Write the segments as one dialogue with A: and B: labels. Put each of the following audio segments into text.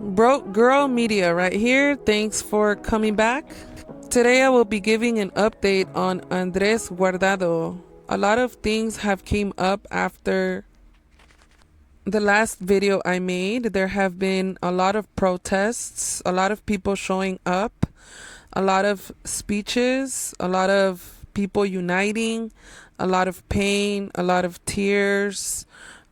A: Broke Girl Media right here. Thanks for coming back. Today I will be giving an update on Andres Guardado. A lot of things have came up after the last video I made. There have been a lot of protests, a lot of people showing up, a lot of speeches, a lot of people uniting, a lot of pain, a lot of tears,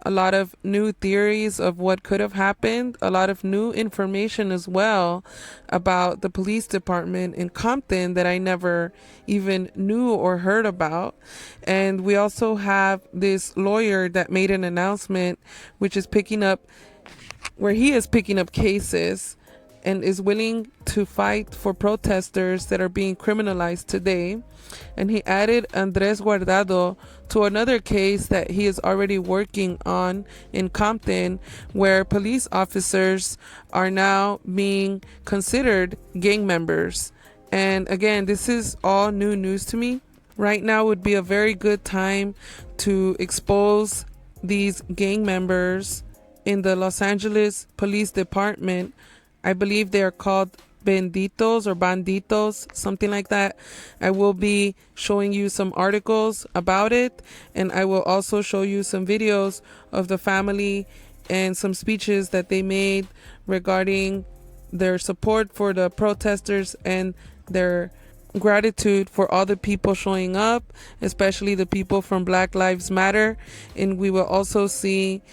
A: a lot of new theories of what could have happened, a lot of new information as well about the police department in Compton that I never even knew or heard about. And we also have this lawyer that made an announcement which is picking up where he is picking up cases and is willing to fight for protesters that are being criminalized today. And he added Andres Guardado to another case that he is already working on in Compton, where police officers are now being considered gang members. And again, this is all new news to me. Right now would be a very good time to expose these gang members in the Los Angeles Police Department. I believe they are called Banditos or Banditos, something like that. I will be showing you some articles about it, and I will also show you some videos of the family and some speeches that they made regarding their support for the protesters and their gratitude for all the people showing up, especially the people from Black Lives Matter. And we will also see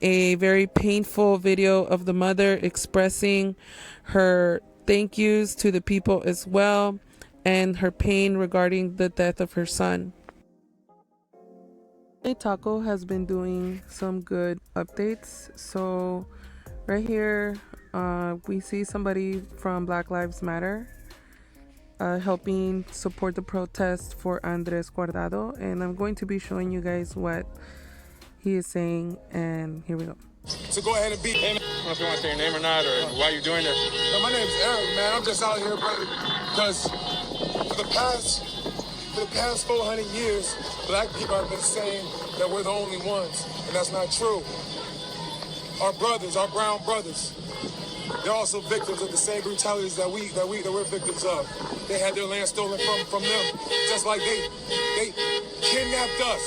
A: a very painful video of the mother expressing her thank yous to the people as well, and her pain regarding the death of her son. Taco has been doing some good updates. So right here we see somebody from Black Lives Matter helping support the protest for Andres Guardado, and I'm going to be showing you guys what he is saying, and here we go.
B: So go ahead and beat.
C: Hey, man, I don't know if you want to say your name or not, or why you're doing this.
B: No, my name's Eric, man. I'm just out here, brother, because for the past 400 years, black people have been saying that we're the only ones, and that's not true. Our brothers, our brown brothers, they're also victims of the same brutalities that we're victims of. They had their land stolen from them, just like they kidnapped us.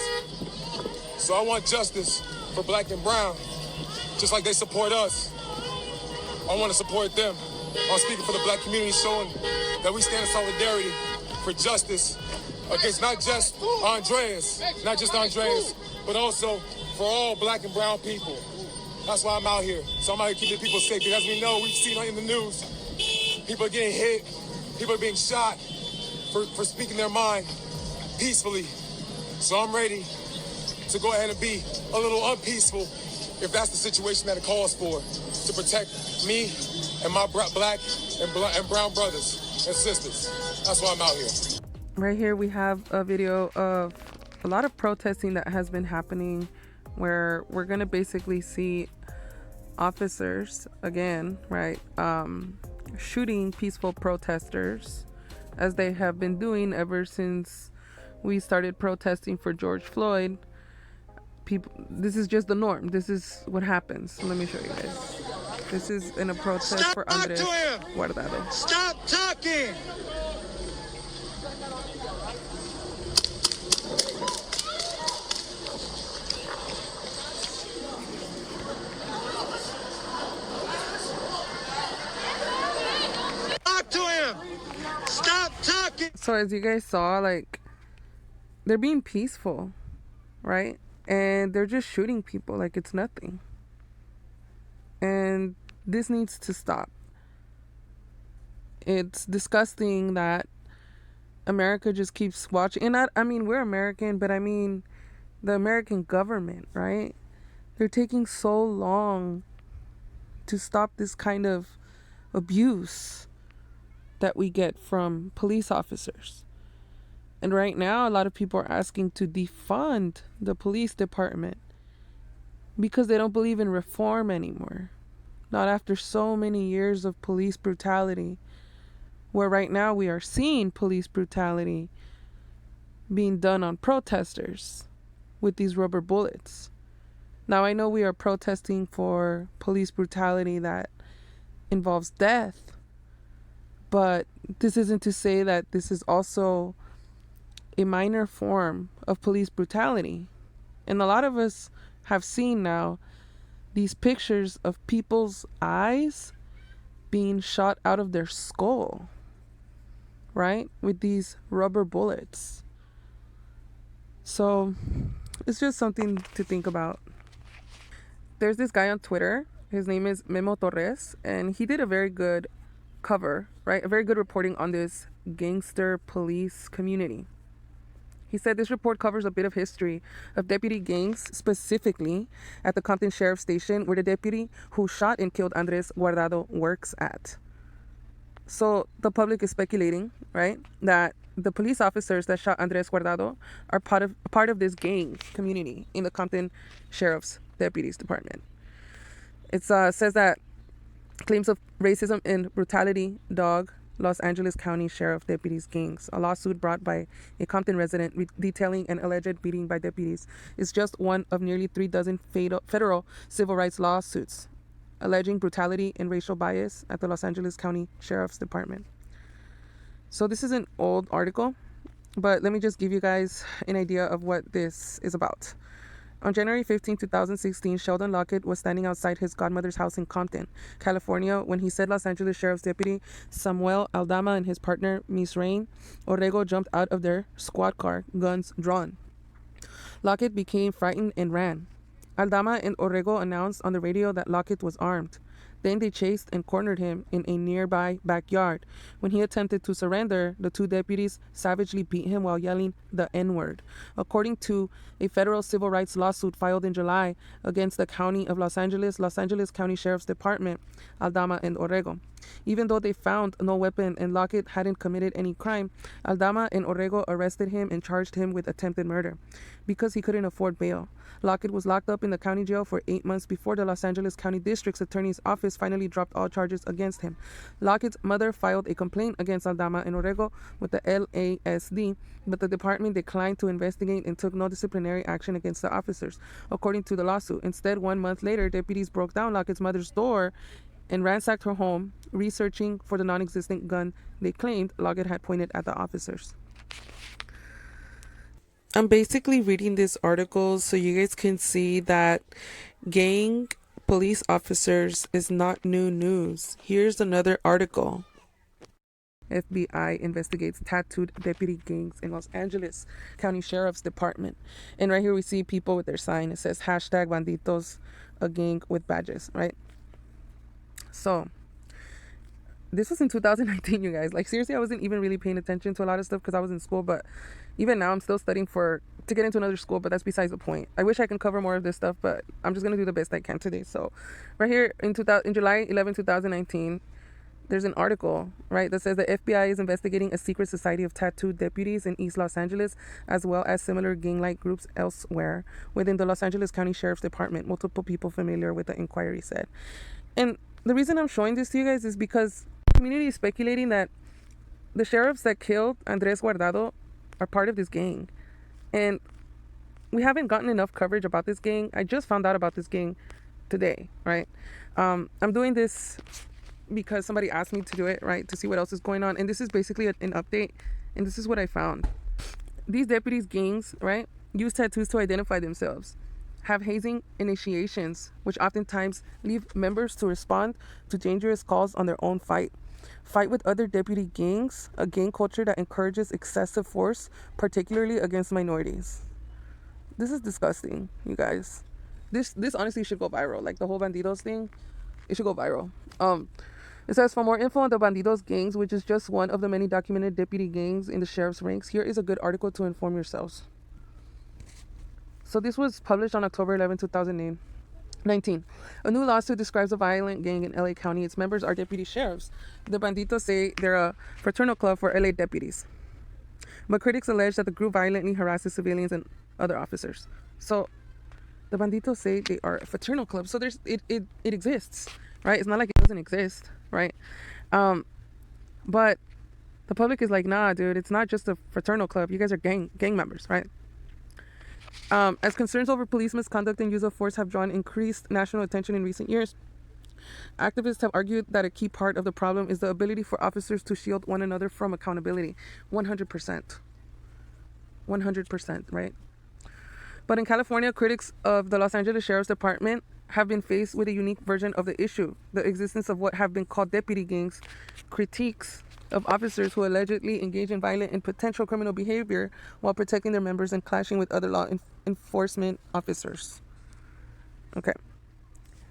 B: So I want justice for black and brown, just like they support us. I want to support them. I'm speaking for the black community, showing that we stand in solidarity for justice against not just Andreas, but also for all black and brown people. That's why I'm out here. So I'm out here keeping people safe, because as we know, we've seen in the news, people are getting hit, people are being shot for speaking their mind peacefully. So I'm ready to go ahead and be a little unpeaceful if that's the situation that it calls for, to protect me and my black and brown brothers and sisters. That's why I'm out here.
A: Right here we have a video of a lot of protesting that has been happening, where we're gonna basically see officers again, right, shooting peaceful protesters, as they have been doing ever since we started protesting for George Floyd. People, this is just the norm. This is what happens. Let me show you guys. This is in a protest for Andres Guardado.
B: Stop talking! Talk to him! Stop talking!
A: So as you guys saw, like, they're being peaceful, right? And they're just shooting people like it's nothing. And this needs to stop. It's disgusting that America just keeps watching. And I mean, we're American, but I mean the American government, right? They're taking so long to stop this kind of abuse that we get from police officers. And right now, a lot of people are asking to defund the police department because they don't believe in reform anymore. Not after so many years of police brutality, where right now we are seeing police brutality being done on protesters with these rubber bullets. Now, I know we are protesting for police brutality that involves death. But this isn't to say that this is also a minor form of police brutality. And a lot of us have seen now these pictures of people's eyes being shot out of their skull, right? With these rubber bullets. So it's just something to think about. There's this guy on Twitter. His name is Memo Torres, and he did a very good cover, right? A very good reporting on this gangster police community. He said this report covers a bit of history of deputy gangs, specifically at the Compton Sheriff Station, where the deputy who shot and killed Andres Guardado works at. So the public is speculating, right, that the police officers that shot Andres Guardado are part of this gang community in the Compton Sheriff's Deputies Department. It says that claims of racism and brutality dog Los Angeles County Sheriff Deputies gangs. A lawsuit brought by a Compton resident detailing an alleged beating by deputies is just one of nearly 36 federal civil rights lawsuits alleging brutality and racial bias at the Los Angeles County Sheriff's Department. So this is an old article, but let me just give you guys an idea of what this is about. On January 15, 2016, Sheldon Lockett was standing outside his godmother's house in Compton, California, when he said Los Angeles Sheriff's Deputy Samuel Aldama and his partner, Miss Rain Orrego, jumped out of their squad car, guns drawn. Lockett became frightened and ran. Aldama and Orrego announced on the radio that Lockett was armed. Then they chased and cornered him in a nearby backyard. When he attempted to surrender, the two deputies savagely beat him while yelling the N-word. According to a federal civil rights lawsuit filed in July against the County of Los Angeles County Sheriff's Department, Aldama and Orrego. Even though they found no weapon and Lockett hadn't committed any crime, Aldama and Orrego arrested him and charged him with attempted murder because he couldn't afford bail. Lockett was locked up in the county jail for 8 months before the Los Angeles County District's Attorney's Office finally dropped all charges against him. Lockett's mother filed a complaint against Aldama and Orrego with the LASD, but the department declined to investigate and took no disciplinary action against the officers, according to the lawsuit. Instead, 1 month later, deputies broke down Lockett's mother's door and ransacked her home, researching for the non-existent gun they claimed Lockett had pointed at the officers. I'm basically reading this article so you guys can see that gang police officers is not new news. Here's another article. FBI investigates tattooed deputy gangs in Los Angeles County Sheriff's Department. And right here we see people with their sign. It says hashtag Banditos, a gang with badges, right? So this was in 2019, you guys. Like, seriously, I wasn't even really paying attention to a lot of stuff because I was in school, but even now I'm still studying to get into another school, but that's besides the point. I wish I can cover more of this stuff, but I'm just going to do the best I can today. So right here in July 11, 2019, there's an article, right, that says the FBI is investigating a secret society of tattooed deputies in East Los Angeles, as well as similar gang-like groups elsewhere within the Los Angeles County Sheriff's Department. Multiple people familiar with the inquiry said. And the reason I'm showing this to you guys is because the community is speculating that the sheriffs that killed Andres Guardado are part of this gang. And we haven't gotten enough coverage about this gang. I just found out about this gang today, right? I'm doing this because somebody asked me to do it, right, to see what else is going on. And this is basically an update, and this is what I found. These deputies' gangs, right, use tattoos to identify themselves, have hazing initiations, which oftentimes leave members to respond to dangerous calls on their own fight with other deputy gangs, a gang culture that encourages excessive force, particularly against minorities. This is disgusting, you guys. This honestly should go viral. Like the whole Banditos thing, it should go viral. It says, for more info on the Banditos gangs, which is just one of the many documented deputy gangs in the sheriff's ranks, here is a good article to inform yourselves. So this was published on October 11, 2019. A new lawsuit describes a violent gang in LA County. Its members are deputy sheriffs. The Banditos say they're a fraternal club for LA deputies. But critics allege that the group violently harasses civilians and other officers. So the Banditos say they are a fraternal club. So it exists, right? It's not like it doesn't exist, right? But the public is like, nah, dude, it's not just a fraternal club. You guys are gang members, right? As concerns over police misconduct and use of force have drawn increased national attention in recent years, Activists have argued that a key part of the problem is the ability for officers to shield one another from accountability. 100%. 100%, right? But in California, critics of the Los Angeles Sheriff's Department have been faced with a unique version of the issue: the existence of what have been called deputy gangs, critiques of officers who allegedly engage in violent and potential criminal behavior while protecting their members and clashing with other law enforcement officers. Okay.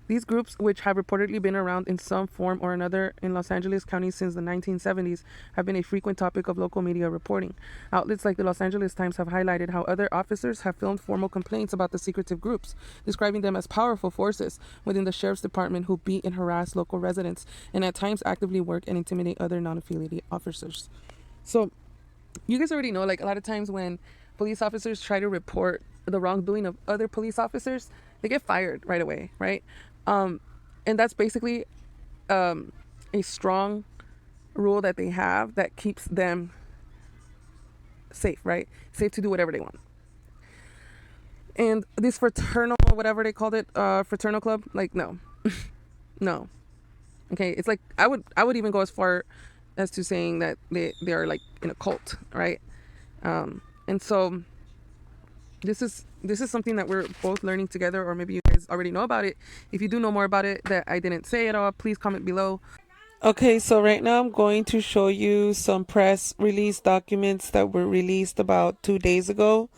A: These groups, which have reportedly been around in some form or another in Los Angeles County since the 1970s, have been a frequent topic of local media reporting. Outlets like the Los Angeles Times have highlighted how other officers have filmed formal complaints about the secretive groups, describing them as powerful forces within the sheriff's department who beat and harass local residents and at times actively work and intimidate other non-affiliated officers. So, you guys already know, like, a lot of times when police officers try to report the wrongdoing of other police officers, they get fired right away, right? And that's basically a strong rule that they have that keeps them safe, right? Safe to do whatever they want. And this fraternal, whatever they called it, fraternal club, like, no. No. Okay, it's like, I would even go as far as to saying that they are like in a cult, right? And so this is something that we're both learning together, or maybe you guys already know about it. If you do know more about it that I didn't say at all, please comment below. Okay, so right now I'm going to show you some press release documents that were released about 2 days ago,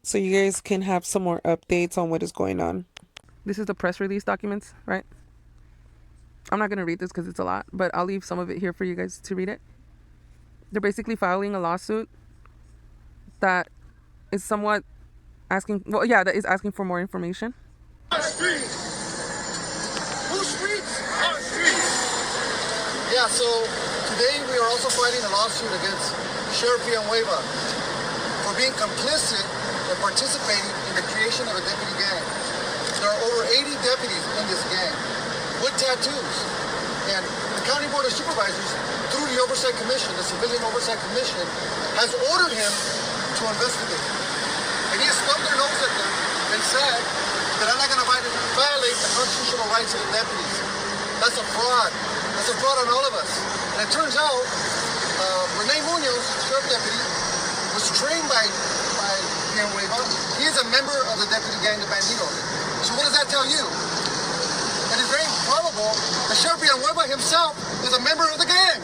A: so you guys can have some more updates on what is going on. This is the press release documents, right? I'm not going to read this because it's a lot, but I'll leave some of it here for you guys to read it. They're basically filing a lawsuit that is somewhat asking, that is asking for more information.
D: Our streets. Whose streets? Our streets. Yeah, so today we are also fighting a lawsuit against Sheriff Villanueva for being complicit and participating in the creation of a deputy gang. There are over 80 deputies in this gang with tattoos. And the County Board of Supervisors, through the Oversight Commission, the Civilian Oversight Commission, has ordered him to investigate. And he has stubbed their nose at them and said that I'm not going to violate the constitutional rights of the deputies. That's a fraud. That's a fraud on all of us. And it turns out, Rene Munoz, sheriff deputy, was trained by Villanueva. He is a member of the deputy gang, the Banditos. So what does that tell you? It is very probable that Sheriff Villanueva himself is a member of the gang.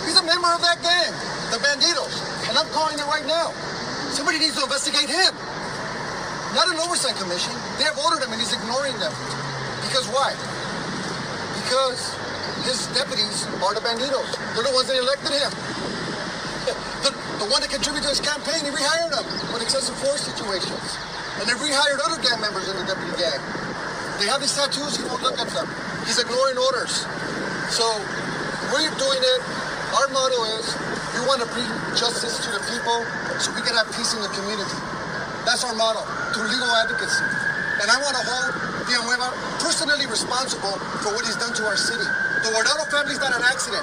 D: He's a member of that gang, the Banditos. And I'm calling it right now. Somebody needs to investigate him. Not an oversight commission. They have ordered him and he's ignoring them. Because why? Because his deputies are the Banditos. They're the ones that elected him. The one that contributed to his campaign, he rehired them with excessive force situations. And they rehired other gang members in the deputy gang. They have these tattoos, he won't look at them. He's ignoring orders. So we're doing it. Our motto is, we want to bring justice to the people so we can have peace in the community. That's our motto, through legal advocacy. And I want to hold Villanueva personally responsible for what he's done to our city. The Guardado family is not an accident.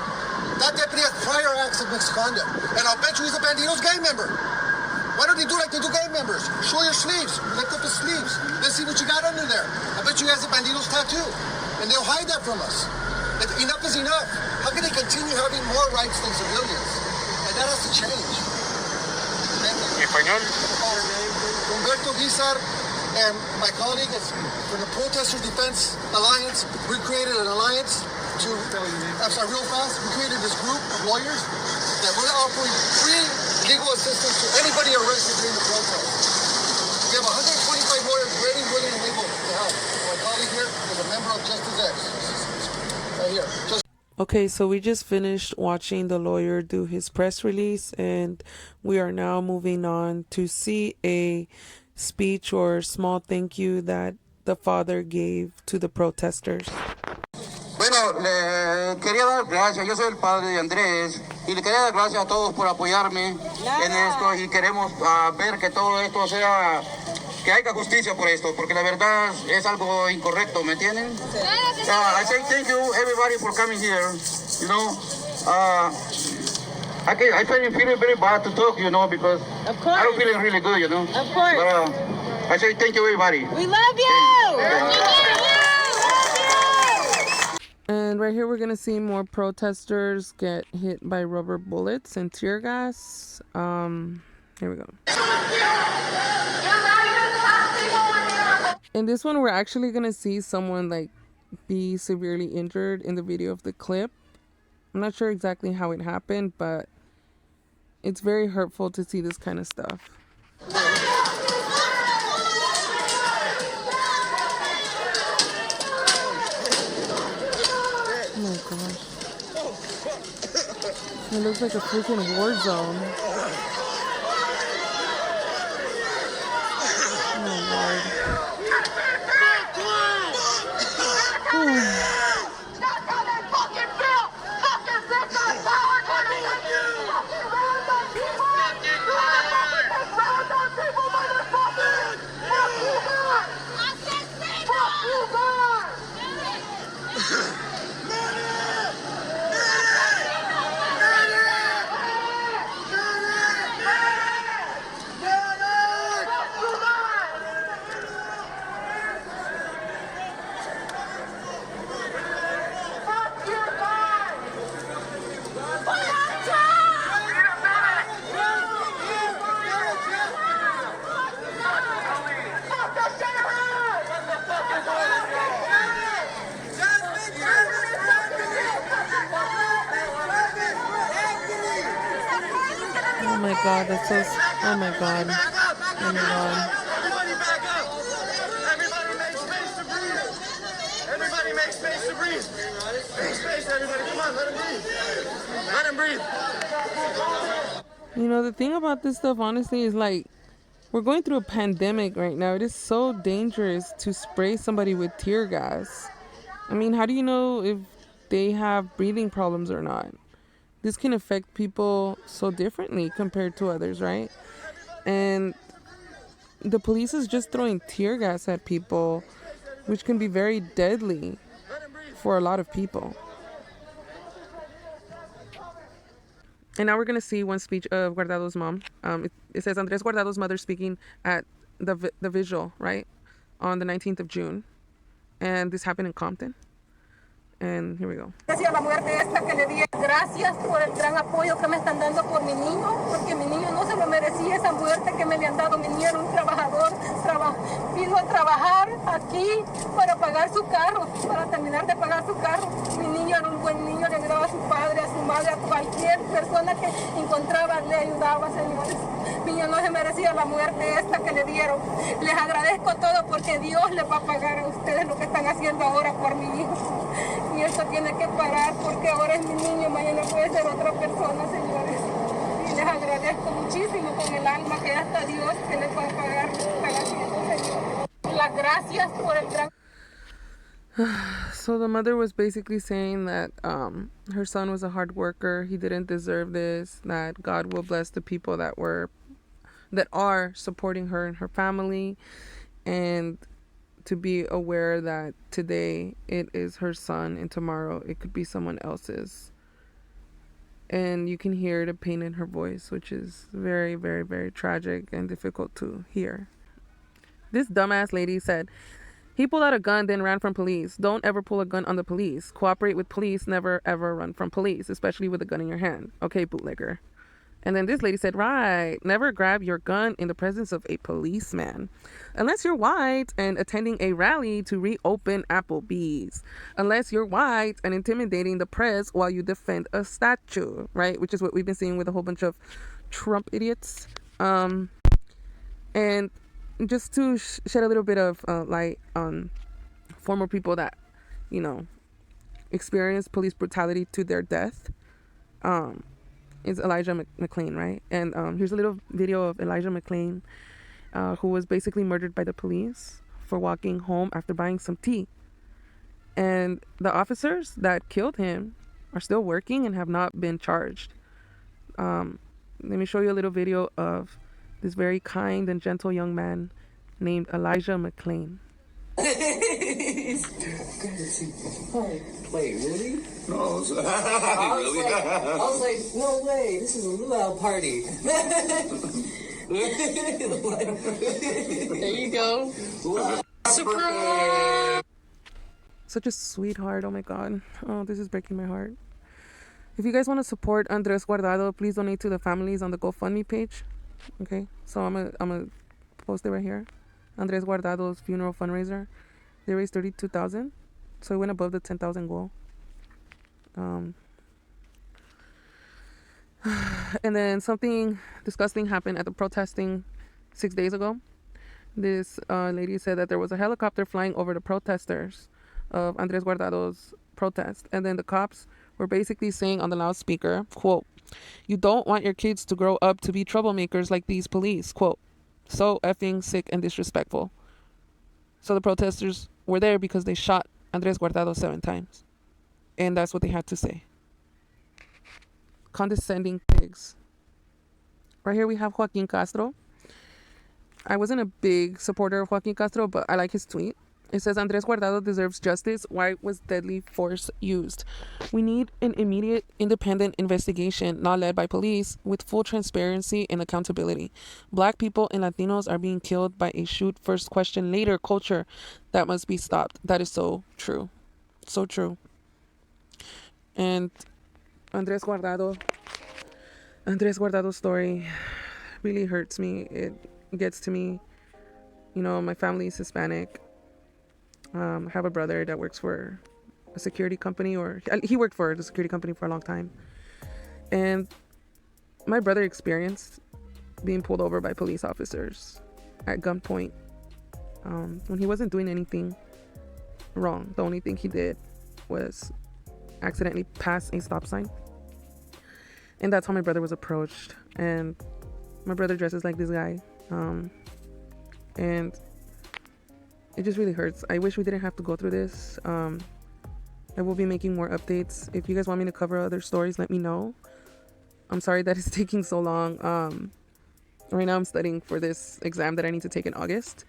D: That deputy has prior acts of misconduct. And I'll bet you he's a Banditos gang member. Why don't they do like they do gang members? Show your sleeves, lift up his sleeves. Let's see what you got under there. I bet you he has a Banditos tattoo. And they'll hide that from us. Enough is enough. How can they continue having more rights than civilians? And that has to change.
C: Español.
D: Humberto Guizar and my colleague from the Protesters Defense Alliance, we created an alliance to, real fast, we created this group of lawyers that we're offering free legal assistance to anybody arrested during the protest. We have 125 lawyers ready, willing, and able to help. My colleague here is a member of Justice X. Right here.
A: Okay, so we just finished watching the lawyer do his press release, and we are now moving on to see a speech or small thank you that the father gave to the protesters.
E: Bueno, le quería dar gracias. Yo soy el padre de Andrés y le quería dar gracias a todos por apoyarme en esto y queremos ver que todo esto sea, que haya justicia por esto, porque la verdad es algo incorrecto, ¿me entienden? I say thank you everybody for coming here. You know, I feel very bad to talk, you know, because I don't feel really good, you know.
F: Of course.
E: But I say thank you everybody.
F: We love you.
E: Yeah.
F: We love you.
A: And right here, we're going to see more protesters get hit by rubber bullets and tear gas. Here we go. In this one, we're actually going to see someone like be severely injured in the video of the clip. I'm not sure exactly how it happened, but it's very hurtful to see this kind of stuff. Oh my gosh. It looks like a freaking war zone. Oh my lord. Oh my god, that's so... Oh my god. Oh my god.
D: Everybody back up! Everybody make space to breathe! Everybody make space to breathe! Make space, everybody. Come on, let him breathe. Let him breathe.
A: You know, the thing about this stuff, honestly, is like, we're going through a pandemic right now. It is so dangerous to spray somebody with tear gas. I mean, how do you know if they have breathing problems or not? This can affect people so differently compared to others, right? And the police is just throwing tear gas at people, which can be very deadly for a lot of people. And now we're going to see one speech of Guardado's mom. It says Andres Guardado's mother speaking at the vigil, right, on the 19th of June. And this happened in Compton. And here we go.
F: Gracias por el gran apoyo que me están dando por mi niño, porque mi niño no se lo merecía esa muerte que me le han dado. Mi niño era un trabajador, vino a trabajar aquí para pagar su carro, para terminar de pagar su carro. Mi niño era un buen niño, le ayudaba a su padre, a su madre, a cualquier persona que encontraba, le ayudaba, señores. Mi niño no se merecía la muerte esta que le dieron. Les agradezco todo porque Dios les va a pagar a ustedes lo que están haciendo ahora por mi hijo. Y esto tiene que parar porque ahora es mi niño, mañana puede ser otra persona, señores. Y les agradezco muchísimo con el alma que hasta Dios que les va a pagar lo que están haciendo, señores. Las gracias por el gran...
A: So the mother was basically saying that her son was a hard worker. He didn't deserve this. That God will bless the people that are supporting her and her family, and to be aware that today it is her son and tomorrow it could be someone else's. And you can hear the pain in her voice, which is very, very, very tragic and difficult to hear. This dumbass lady said, he pulled out a gun, then ran from police. Don't ever pull a gun on the police. Cooperate with police. Never, ever run from police, especially with a gun in your hand. Okay, bootlegger. And then this lady said, right, never grab your gun in the presence of a policeman. Unless you're white and attending a rally to reopen Applebee's. Unless you're white and intimidating the press while you defend a statue, right? Which is what we've been seeing with a whole bunch of Trump idiots. And just to shed a little bit of light on former people that, you know, experienced police brutality to their death. Is Elijah McClain, right? And here's a little video of Elijah McClain, who was basically murdered by the police for walking home after buying some tea. And the officers that killed him are still working and have not been charged. Let me show you a little video of this very kind and gentle young man named Elijah McClain.
G: Wait, really?
E: No, really?
G: I was like, no way, this is a luau party. There you go. Surprise!
A: Such a sweetheart. Oh my god. Oh, this is breaking my heart. If you guys want to support Andres Guardado, please donate to the families on the GoFundMe page. Okay, so I'm gonna post it right here. Andres Guardado's funeral fundraiser. They raised 32,000, so it went above the 10,000 goal. And then something disgusting happened at the protesting 6 days ago. This lady said that there was a helicopter flying over the protesters of Andres Guardado's protest, and then the cops were basically saying on the loudspeaker, quote, "You don't want your kids to grow up to be troublemakers like these police," quote, "so effing sick and disrespectful." So the protesters were there because they shot Andres Guardado 7 times, and that's what they had to say. Condescending pigs. Right here we have Joaquin Castro. I wasn't a big supporter of Joaquin Castro, but I like his tweet. It says, "Andres Guardado deserves justice. Why was deadly force used? We need an immediate, independent investigation, not led by police, with full transparency and accountability. Black people and Latinos are being killed by a shoot first, question later culture that must be stopped." That is so true. So true. And Andres Guardado's story really hurts me. It gets to me. You know, my family is Hispanic. I have a brother that works for a security company, or he worked for the security company for a long time. And my brother experienced being pulled over by police officers at gunpoint when he wasn't doing anything wrong. The only thing he did was accidentally pass a stop sign. And that's how my brother was approached. And my brother dresses like this guy. And it just really hurts. I wish we didn't have to go through this. I will be making more updates. If you guys want me to cover other stories, let me know. I'm sorry that it's taking so long. Right now I'm studying for this exam that I need to take in August.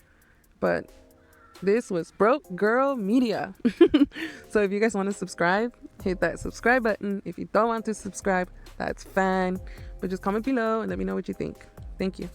A: But this was Broke Girl Media. So if you guys want to subscribe, hit that subscribe button. If you don't want to subscribe, that's fine. But just comment below and let me know what you think. Thank you.